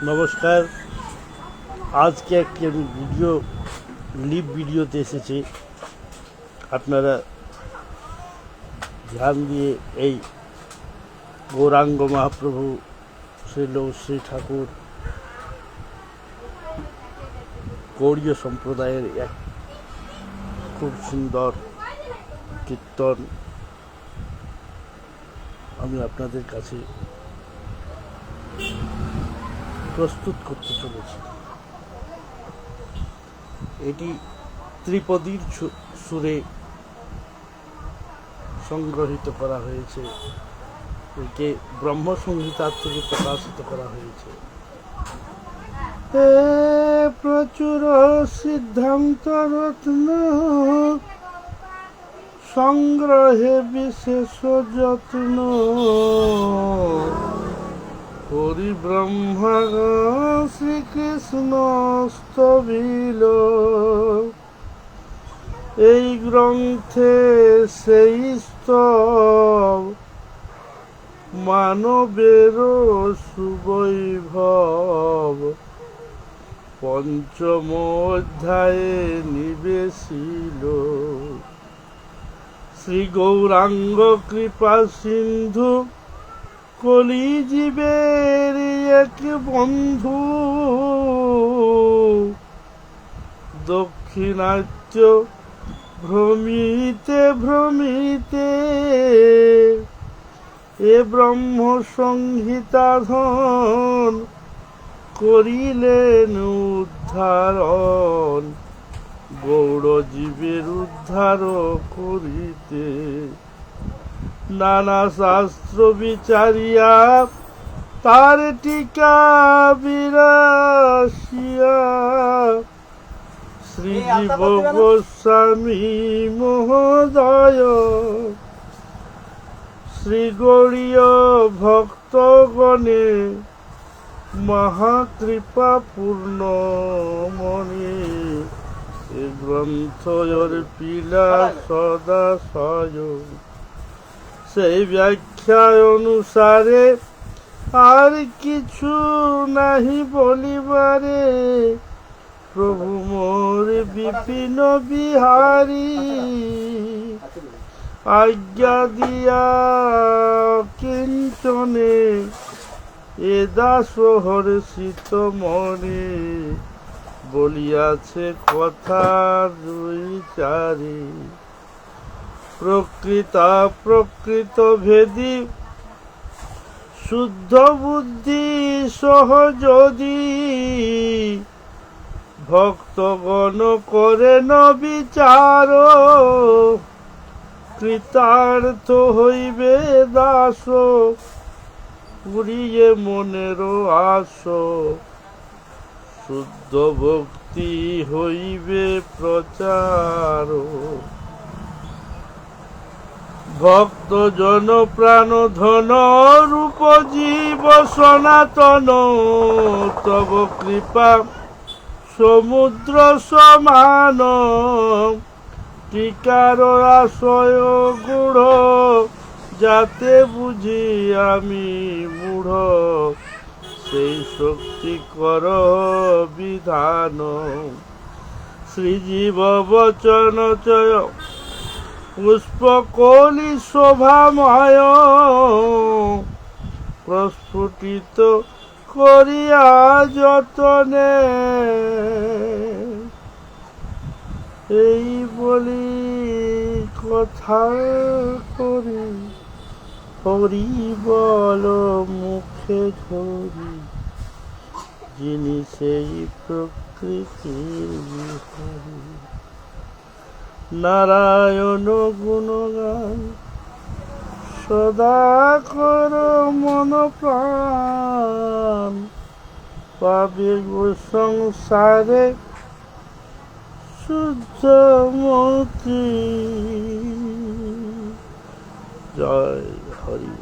নমস্কার। আজকে একটি আমি লিভ ভিডিওতে এসেছি। আপনারা ধ্যান দিয়ে এই গৌরাঙ্গ মহাপ্রভু শ্রী ঠাকুর গৌড়ীয় সম্প্রদায়ের এক খুব সুন্দর কীর্তন আমি আপনাদের কাছে প্রস্তুত করতে চলেছি। এটি ত্রিপদীর সুরে সংগ্রহিত করা হয়েছে, একে ব্রহ্মসংহিতার থেকে প্রকাশিত করা হয়েছে। প্রচুর সিদ্ধান্ত রত্ন সংগ্রহে বিশেষ যত্ন, হরি ব্রহ্মা শ্রীকৃষ্ণ স্তবিল। এই গ্রন্থে সেই স্তব মানবের সুবৈভব, পঞ্চম অধ্যায়ে নিবেশিল। শ্রী গৌরাঙ্গ কৃপা সিন্ধু কলিজীবের এক বন্ধু, দক্ষিণাচ্য ভ্রমিতে ভ্রমিতে এ ব্রহ্ম সংহিতাধন করিলেন উদ্ধারণ, গৌড়জীবের উদ্ধার করিতে। নানা শাস্ত্র বিচারিয়া তার টিকা বিরাসিয়া, শ্রীজীব গোস্বামী মহোদয় শ্রীগৌড়ীয় ভক্তগণে মহাকৃপা পূর্ণ মনে, এ গ্রন্থর পিলা সদাশয়। সেই ব্যাখ্যা অনুসারে আর কিছু নাহি বলিবারে, প্রভু মোর বিপিন বিহারী আজ্ঞা দিয়া কিঞ্চনে, এ দাস হর্ষিত মনে বলিয়াছে কথা দুই চারি। প্রকৃত ভেদী শুদ্ধ বুদ্ধি সহযোগী, ভক্তগণ করেন বিচার, কৃতার্থ হইবে দাস পুরিয়ে মনের আস। শুদ্ধ ভক্তি হইবে প্রচার, ভক্ত জন প্রাণ ধন রূপ জীব সনাতন, তব কৃপা সমুদ্র সমান। টিকার আশয় গূঢ় যাতে বুঝি আমি মূঢ়, সেই শক্তি কর বিধান। শ্রীজীব বচন চয় পুষ্প কলি শোভাময়, প্রস্ফুটিত করিয়া যতনে। এই বলি কথা করি হরি বল মুখে ধরি, যিনি সেই প্রকৃতির বিহারী। নারায়ণ গুণগান সদা কর মন প্রাণ, পাবে গো সংসারে শুদ্ধ মতি। জয় হরি।